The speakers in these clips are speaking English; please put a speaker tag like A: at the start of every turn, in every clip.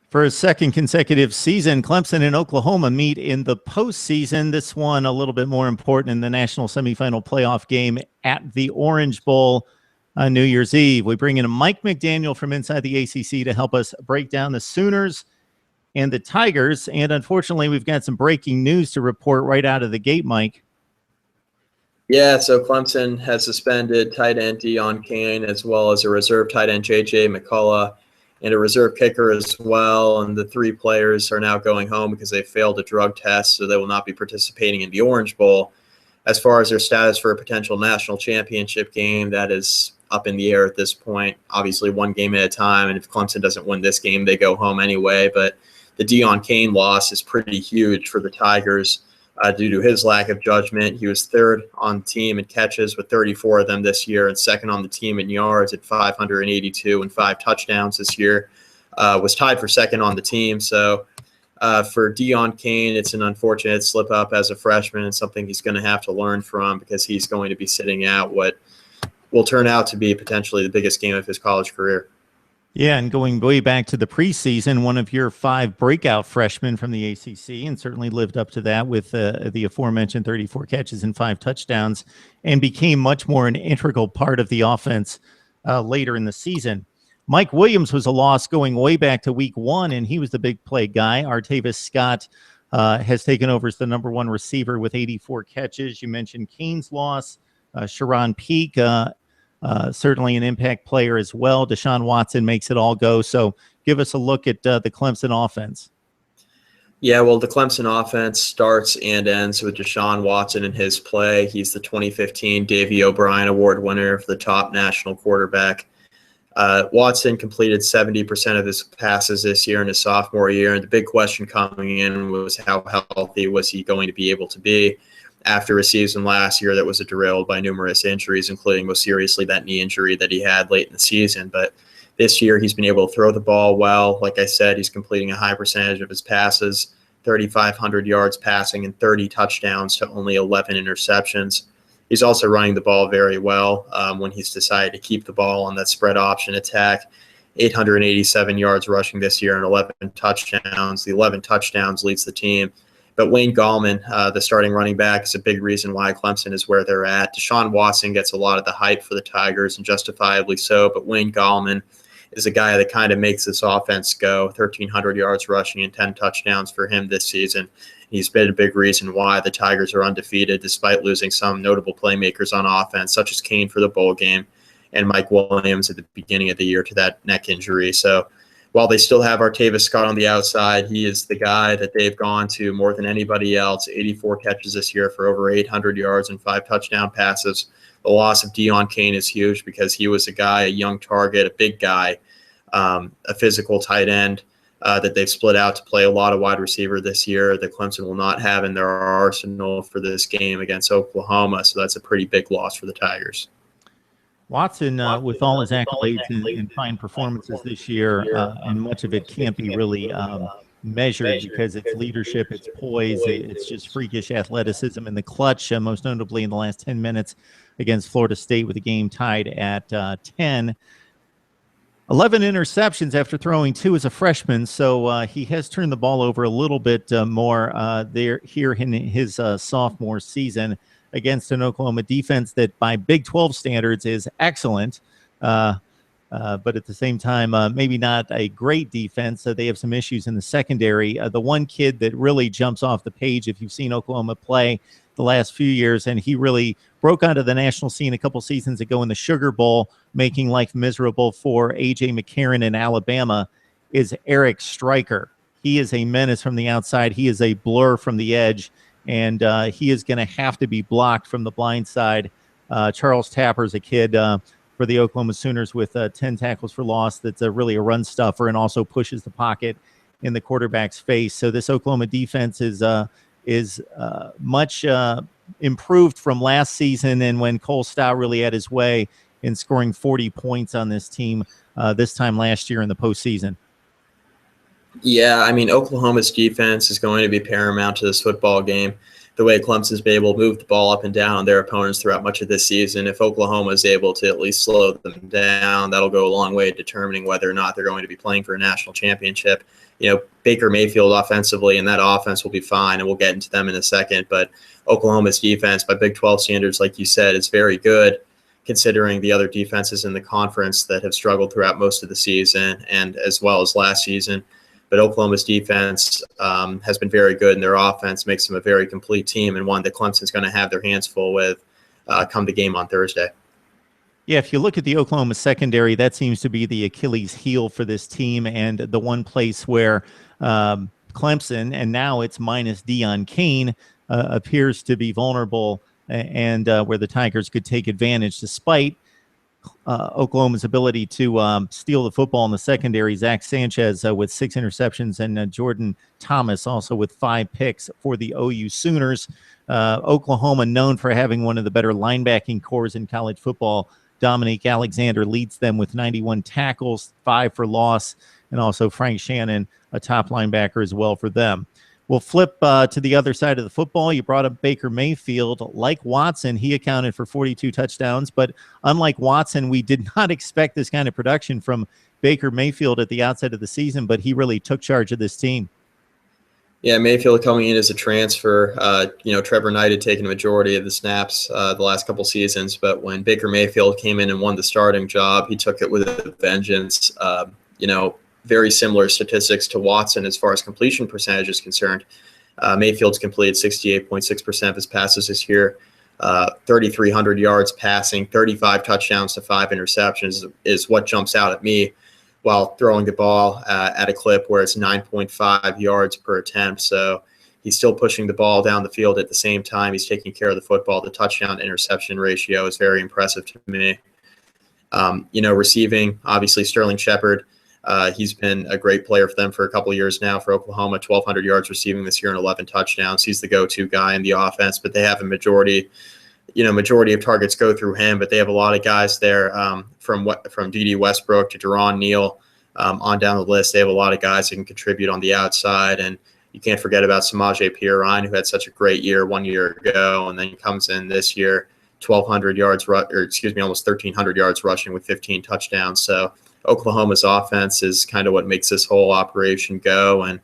A: For a second consecutive season, Clemson and Oklahoma meet in the postseason. This one a little bit more important in the national semifinal playoff game at the Orange Bowl on New Year's Eve. We bring in Mike McDaniel from inside the ACC to help us break down the Sooners and the Tigers. And unfortunately, we've got some breaking news to report right out of the gate, Mike.
B: Yeah, so Clemson has suspended tight end Deon Cain as well as a reserve tight end J.J. McCullough and a reserve kicker as well. And the three players are now going home because they failed a drug test, so they will not be participating in the Orange Bowl. As far as their status for a potential national championship game, that is up in the air at this point. Obviously, one game at a time, and if Clemson doesn't win this game, they go home anyway. But the Deon Cain loss is pretty huge for the Tigers. Due to his lack of judgment. He was third on the team in catches with 34 of them this year and second on the team in yards at 582 and 5 touchdowns this year. Was tied for second on the team. So for Deon Cain, it's an unfortunate slip up as a freshman and something he's going to have to learn from because he's going to be sitting out what will turn out to be potentially the biggest game of his college career.
A: Yeah, and going way back to the preseason, one of your 5 breakout freshmen from the ACC, and certainly lived up to that with the aforementioned 34 catches and 5 touchdowns, and became much more an integral part of the offense later in the season. Mike Williams was a loss going way back to week 1, and he was the big play guy. Artavis Scott has taken over as the number 1 receiver with 84 catches. You mentioned Cain's loss. Sharon Peak, certainly an impact player as well. Deshaun Watson makes it all go. So give us a look at the Clemson offense.
B: Yeah, well, the Clemson offense starts and ends with Deshaun Watson and his play. He's the 2015 Davey O'Brien Award winner for the top national quarterback. Watson completed 70% of his passes this year in his sophomore year. And the big question coming in was how healthy was he going to be able to be after a season last year that was derailed by numerous injuries, including most seriously that knee injury that he had late in the season. But this year he's been able to throw the ball well. Like I said, he's completing a high percentage of his passes, 3,500 yards passing and 30 touchdowns to only 11 interceptions. He's also running the ball very well when he's decided to keep the ball on that spread option attack. 887 yards rushing this year and 11 touchdowns. The 11 touchdowns leads the team. But Wayne Gallman, the starting running back, is a big reason why Clemson is where they're at. Deshaun Watson gets a lot of the hype for the Tigers, and justifiably so. But Wayne Gallman is a guy that kind of makes this offense go. 1,300 yards rushing and 10 touchdowns for him this season. He's been a big reason why the Tigers are undefeated, despite losing some notable playmakers on offense, such as Cain for the bowl game and Mike Williams at the beginning of the year to that neck injury. So while they still have Artavis Scott on the outside, he is the guy that they've gone to more than anybody else. 84 catches this year for over 800 yards and 5 touchdown passes. The loss of Deon Cain is huge because he was a guy, a young target, a big guy, a physical tight end that they've split out to play a lot of wide receiver this year that Clemson will not have in their arsenal for this game against Oklahoma. So that's a pretty big loss for the Tigers.
A: Watson, with all his accolades and fine performances this year, and much of it can't be really measured because it's leadership, it's poise, it's just freakish athleticism in the clutch, most notably in the last 10 minutes against Florida State with the game tied at 10. 11 interceptions after throwing 2 as a freshman, so he has turned the ball over a little bit more here in his sophomore season against an Oklahoma defense that by Big 12 standards is excellent, but at the same time, maybe not a great defense. So they have some issues in the secondary. The one kid that really jumps off the page, if you've seen Oklahoma play the last few years, and he really broke onto the national scene a couple seasons ago in the Sugar Bowl, making life miserable for A.J. McCarron in Alabama, is Eric Stryker. He is a menace from the outside. He is a blur from the edge. And he is going to have to be blocked from the blind side. Charles Tapper's a kid for the Oklahoma Sooners with 10 tackles for loss. That's really a run stuffer and also pushes the pocket in the quarterback's face. So this Oklahoma defense is much improved from last season, and when Cole Stout really had his way in scoring 40 points on this team this time last year in the postseason.
B: Yeah, I mean, Oklahoma's defense is going to be paramount to this football game. the way Clemson's been able to move the ball up and down on their opponents throughout much of this season, if Oklahoma is able to at least slow them down, that'll go a long way in determining whether or not they're going to be playing for a national championship. Baker Mayfield offensively, and that offense will be fine, and we'll get into them in a second. But Oklahoma's defense, by Big 12 standards, like you said, is very good, considering the other defenses in the conference that have struggled throughout most of the season and as well as last season. But Oklahoma's defense has been very good, and their offense makes them a very complete team, and one that Clemson's going to have their hands full with come the game on Thursday.
A: Yeah, if you look at the Oklahoma secondary, that seems to be the Achilles heel for this team, and the one place where Clemson, and now it's minus Deion Kane, appears to be vulnerable, and where the Tigers could take advantage despite Oklahoma's ability to steal the football in the secondary. Zach Sanchez with 6 interceptions, and Jordan Thomas also with 5 picks for the OU Sooners. Oklahoma, known for having one of the better linebacking cores in college football. Dominique Alexander leads them with 91 tackles, 5 for loss, and also Frank Shannon, a top linebacker as well for them. We'll flip to the other side of the football. You brought up Baker Mayfield. Like Watson, he accounted for 42 touchdowns, but unlike Watson, we did not expect this kind of production from Baker Mayfield at the outset of the season, but he really took charge of this team.
B: Yeah, Mayfield coming in as a transfer. Trevor Knight had taken a majority of the snaps the last couple seasons, but when Baker Mayfield came in and won the starting job, he took it with a vengeance. Very similar statistics to Watson as far as completion percentage is concerned. Mayfield's completed 68.6% of his passes this year, 3,300 yards passing, 35 touchdowns to 5 interceptions is what jumps out at me, while throwing the ball at a clip where it's 9.5 yards per attempt. So he's still pushing the ball down the field at the same time. He's taking care of the football. The touchdown interception ratio is very impressive to me. Receiving, obviously Sterling Shepard. He's been a great player for them for a couple of years now for Oklahoma, 1,200 yards receiving this year and 11 touchdowns. He's the go-to guy in the offense, but they have a majority of targets go through him, but they have a lot of guys there from D.D. Westbrook to Deron Neal on down the list. They have a lot of guys that can contribute on the outside, and you can't forget about Samaje Perine, who had such a great year 1 year ago, and then he comes in this year, 1,200 yards, almost 1,300 yards rushing with 15 touchdowns. So Oklahoma's offense is kind of what makes this whole operation go, and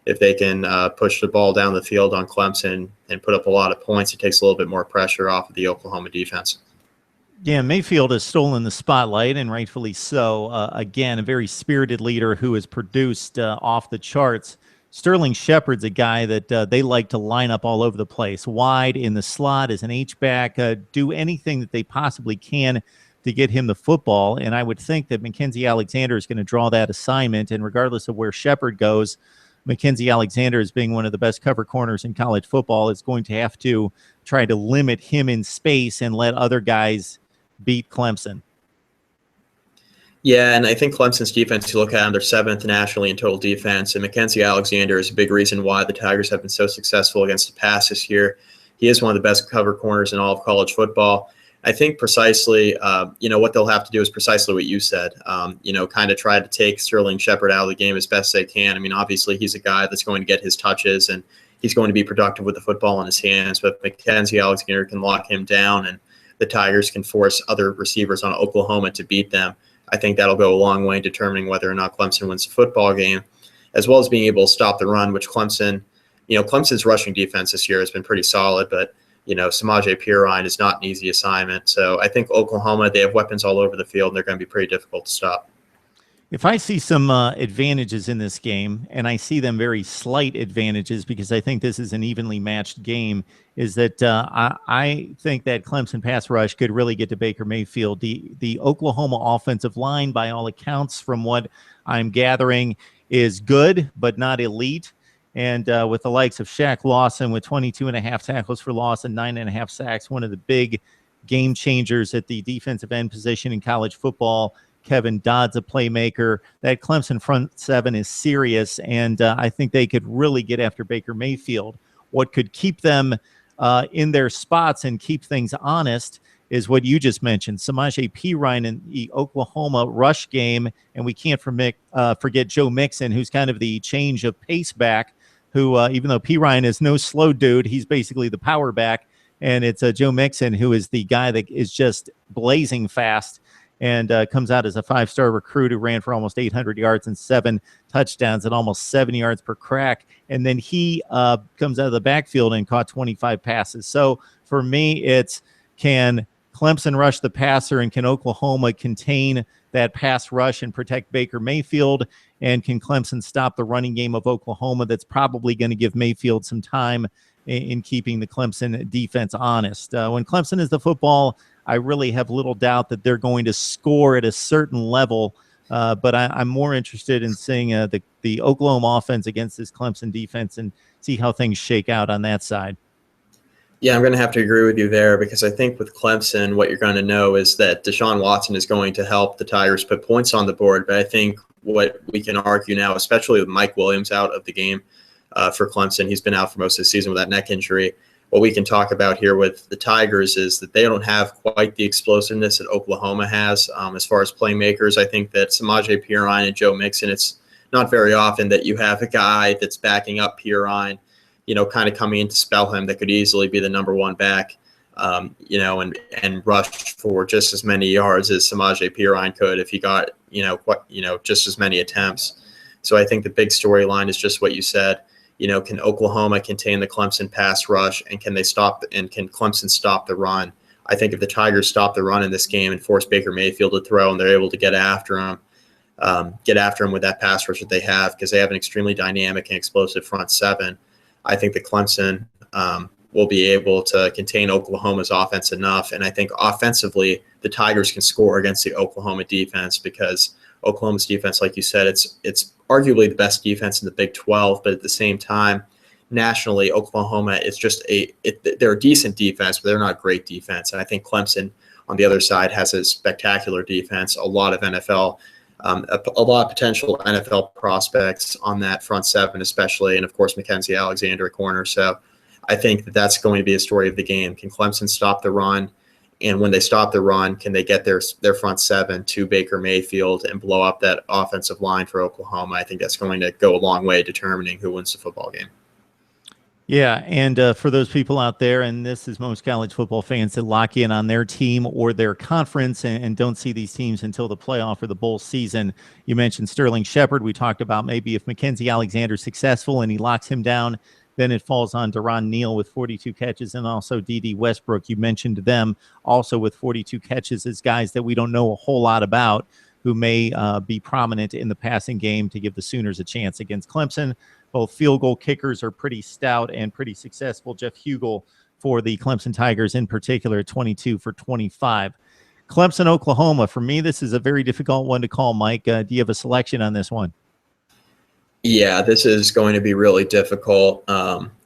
B: if they can push the ball down the field on Clemson and put up a lot of points, it takes a little bit more pressure off of the Oklahoma defense.
A: Yeah, Mayfield has stolen the spotlight, and rightfully so. Again, a very spirited leader who has produced off the charts. Sterling Shepard's a guy that they like to line up all over the place, wide in the slot as an H-back, do anything that they possibly can to get him the football. And I would think that Mackenzie Alexander is going to draw that assignment. And regardless of where Shepard goes, Mackenzie Alexander, as being one of the best cover corners in college football, is going to have to try to limit him in space and let other guys beat Clemson.
B: Yeah, and I think Clemson's defense, you look at them, they're 7th nationally in total defense, and Mackenzie Alexander is a big reason why the Tigers have been so successful against the pass this year. He is one of the best cover corners in all of college football. I think precisely, what they'll have to do is precisely what you said, kind of try to take Sterling Shepard out of the game as best they can. I mean, obviously he's a guy that's going to get his touches and he's going to be productive with the football in his hands, but Mackenzie Alexander can lock him down and the Tigers can force other receivers on Oklahoma to beat them. I think that'll go a long way in determining whether or not Clemson wins the football game, as well as being able to stop the run, which Clemson's rushing defense this year has been pretty solid, but Samaje Perine is not an easy assignment. So I think Oklahoma, they have weapons all over the field, and they're going to be pretty difficult to stop.
A: If I see some advantages in this game, and I see them very slight advantages because I think this is an evenly matched game, is that I think that Clemson pass rush could really get to Baker Mayfield. The Oklahoma offensive line, by all accounts, from what I'm gathering, is good, but not elite. And with the likes of Shaq Lawson with 22.5 tackles for loss and 9.5 sacks, one of the big game changers at the defensive end position in college football. Kevin Dodd's a playmaker. That Clemson front seven is serious, and I think they could really get after Baker Mayfield. What could keep them in their spots and keep things honest is what you just mentioned, Samaje Perine in the Oklahoma rush game, and we can't forget Joe Mixon, who's kind of the change of pace back who, even though P. Ryan is no slow dude, he's basically the power back. And it's Joe Mixon, who is the guy that is just blazing fast and comes out as a 5-star recruit who ran for almost 800 yards and 7 touchdowns and almost 7 yards per crack. And then he comes out of the backfield and caught 25 passes. So for me, it's, can Clemson rush the passer, and can Oklahoma contain that pass rush and protect Baker Mayfield? And can Clemson stop the running game of Oklahoma that's probably going to give Mayfield some time in keeping the Clemson defense honest? When Clemson is the football, I really have little doubt that they're going to score at a certain level. But I'm more interested in seeing the Oklahoma offense against this Clemson defense and see how things shake out on that side.
B: Yeah, I'm going to have to agree with you there, because I think with Clemson, what you're going to know is that Deshaun Watson is going to help the Tigers put points on the board. But I think what we can argue now, especially with Mike Williams out of the game for Clemson, he's been out for most of the season with that neck injury. What we can talk about here with the Tigers is that they don't have quite the explosiveness that Oklahoma has as far as playmakers. I think that Samaje Perine and Joe Mixon, it's not very often that you have a guy that's backing up Perine, kind of coming in to spell him, that could easily be the number one back, and rush for just as many yards as Samaje Perine could if he got, just as many attempts. So I think the big storyline is just what you said. Can Oklahoma contain the Clemson pass rush, and can Clemson stop the run? I think if the Tigers stop the run in this game and force Baker Mayfield to throw, and they're able to get after him with that pass rush that they have, because they have an extremely dynamic and explosive front seven, I think that Clemson will be able to contain Oklahoma's offense enough. And I think offensively, the Tigers can score against the Oklahoma defense, because Oklahoma's defense, like you said, it's arguably the best defense in the Big 12. But at the same time, nationally, Oklahoma is just they're a decent defense, but they're not a great defense. And I think Clemson, on the other side, has a spectacular defense, a lot of NFL a lot of potential NFL prospects on that front seven, especially, and of course Mackenzie Alexander at corner. So I think that that's going to be a story of the game. Can Clemson stop the run? And when they stop the run, can they get their front seven to Baker Mayfield and blow up that offensive line for Oklahoma? I think that's going to go a long way determining who wins the football game.
A: Yeah, and for those people out there, and this is most college football fans that lock in on their team or their conference and don't see these teams until the playoff or the bowl season. You mentioned Sterling Shepard. We talked about maybe if Mackenzie Alexander is successful and he locks him down, then it falls on Deron Neal with 42 catches, and also D.D. Westbrook. You mentioned them also with 42 catches as guys that we don't know a whole lot about, who may be prominent in the passing game to give the Sooners a chance against Clemson. Both field goal kickers are pretty stout and pretty successful. Jeff Hugel for the Clemson Tigers in particular, 22 for 25. Clemson, Oklahoma. For me, this is a very difficult one to call, Mike. Do you have a selection on this one?
B: Yeah, this is going to be really difficult.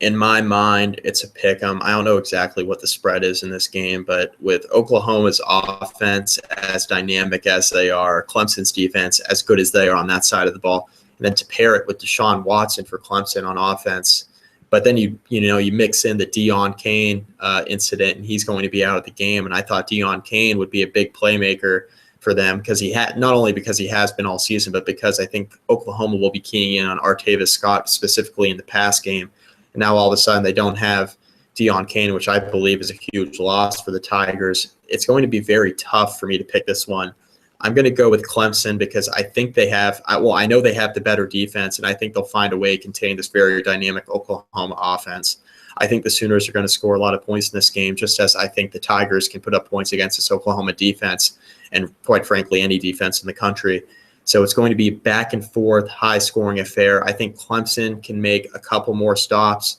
B: In my mind, it's a pick 'em. I don't know exactly what the spread is in this game, but with Oklahoma's offense as dynamic as they are, Clemson's defense as good as they are on that side of the ball, and then to pair it with Deshaun Watson for Clemson on offense, but then you mix in the Deon Cain incident, and he's going to be out of the game. And I thought Deon Cain would be a big playmaker for them, because not only because he has been all season, but because I think Oklahoma will be keying in on Artavis Scott specifically in the pass game. And now all of a sudden they don't have Deon Cain, which I believe is a huge loss for the Tigers. It's going to be very tough for me to pick this one. I'm going to go with Clemson because I think they have – I know they have the better defense, and I think they'll find a way to contain this very dynamic Oklahoma offense. I think the Sooners are going to score a lot of points in this game, just as I think the Tigers can put up points against this Oklahoma defense and, quite frankly, any defense in the country. So it's going to be back and forth, high-scoring affair. I think Clemson can make a couple more stops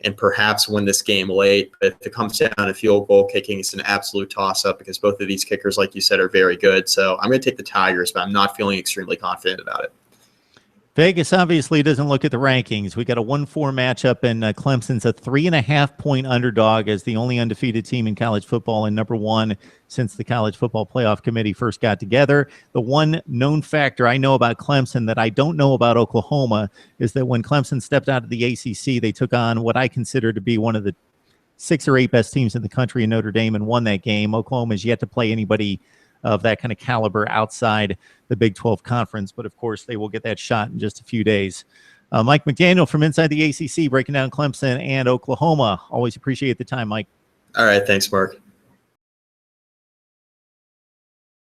B: and perhaps win this game late. But if it comes down to field goal kicking, it's an absolute toss-up because both of these kickers, like you said, are very good. So I'm going to take the Tigers, but I'm not feeling extremely confident about it.
A: Vegas obviously doesn't look at the rankings. We got a 1-4 matchup, and Clemson's a 3.5-point underdog as the only undefeated team in college football and number one since the College Football Playoff Committee first got together. The one known factor I know about Clemson that I don't know about Oklahoma is that when Clemson stepped out of the ACC, they took on what I consider to be one of the 6 or 8 best teams in the country in Notre Dame and won that game. Oklahoma has yet to play anybody of that kind of caliber outside the Big 12 conference, but of course they will get that shot in just a few days. Mike McDaniel from inside the ACC, breaking down Clemson and Oklahoma. Always appreciate the time, Mike.
B: All right. Thanks, Mark.